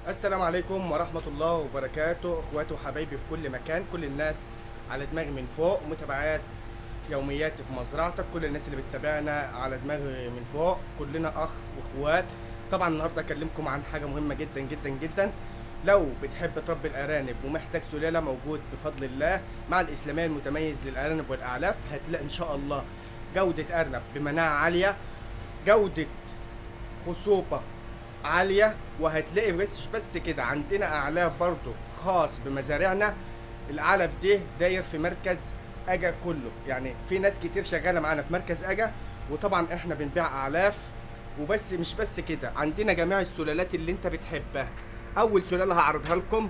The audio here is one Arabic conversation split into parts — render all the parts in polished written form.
السلام عليكم ورحمة الله وبركاته، اخواتي وحبايبي في كل مكان، كل الناس على دماغي من فوق، متابعات يومياتي في مزرعتك، كل الناس اللي بتتابعنا على دماغي من فوق، كلنا اخ واخوات. طبعا النهارده اكلمكم عن حاجة مهمة جدا جدا جدا. لو بتحب تربي الارانب ومحتاج سلالة، موجود بفضل الله مع الاسلامية المتميز للارانب والاعلاف. هتلاقي ان شاء الله جودة ارنب بمناعة عالية، جودة خصوبة عالية، وهتلاقي مش بس كده، عندنا أعلاف برضو خاص بمزارعنا. العلف ده داير في مركز أجا كله، يعني في ناس كتير شغالة معانا في مركز أجا، وطبعا احنا بنبيع أعلاف. وبس مش بس كده، عندنا جميع السلالات اللي انت بتحبها. أول سلالة هعرضها لكم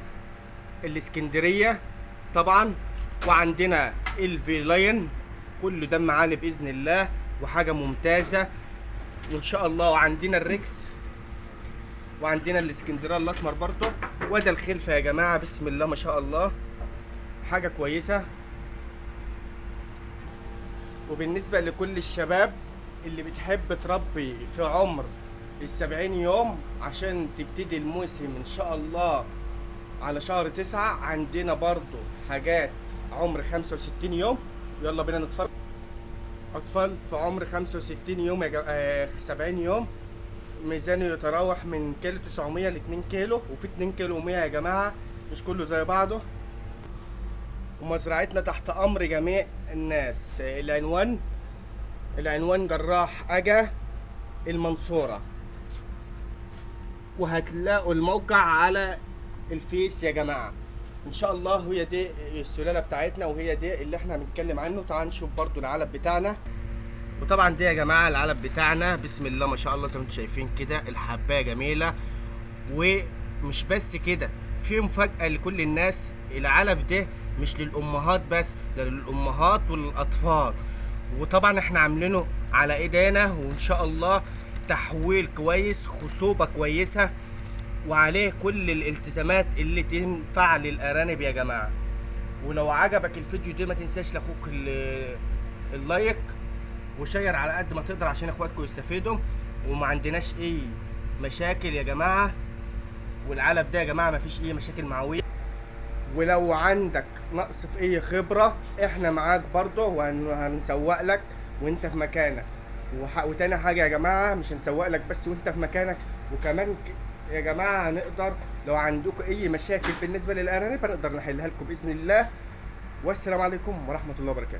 الاسكندرية طبعا، وعندنا الفيلاين، كله دم عالي بإذن الله وحاجة ممتازة وإن شاء الله. وعندنا الريكس، وعندنا الاسكندريه الاسمر برضه، وده الخلفه يا جماعه، بسم الله ما شاء الله، حاجه كويسه. وبالنسبه لكل الشباب اللي بتحب تربي في عمر ال70 يوم عشان تبتدي الموسم ان شاء الله على شهر 9، عندنا برضه حاجات عمر 65 يوم. يلا بينا نتفرج. اطفال في عمر 65 يوم 70 يوم، ميزانه يتراوح من كيلو 900 ل 2 كيلو، وفي 2 كيلو و100 يا جماعة، مش كله زي بعضه. ومزرعتنا تحت أمر جميع الناس. العنوان جراح أجا المنصورة، وهتلاقوا الموقع على الفيس يا جماعة. ان شاء الله هي دي السلالة بتاعتنا، وهي دي اللي احنا بنتكلم عنه. تعال نشوف برضو العلب بتاعنا. وطبعا دي يا جماعه العلب بتاعنا، بسم الله ما شاء الله، زي ما انتم شايفين كده الحبايه جميله. ومش بس كده، في مفاجاه لكل الناس. العلف ده مش للامهات بس، ده للامهات وللاطفال. وطبعا احنا عاملينه على ايدينا، وان شاء الله تحويل كويس، خصوبه كويسه، وعليه كل الالتزامات اللي تنفع للارانب يا جماعه. ولو عجبك الفيديو ده ما تنساش لاخوك اللايك، وشير على قد ما تقدر عشان اخواتكم يستفيدوا. وما عندناش اي مشاكل يا جماعه، والعلف ده يا جماعه ما فيش اي مشاكل معويه. ولو عندك نقص في اي خبره، احنا معاك برضه، وهنسوق لك وانت في مكانك. وتاني حاجه يا جماعه، مش هنسوق لك بس وانت في مكانك، وكمان يا جماعه هنقدر لو عندكم اي مشاكل بالنسبه للارانب هنقدر نحلها لكم باذن الله. والسلام عليكم ورحمه الله وبركاته.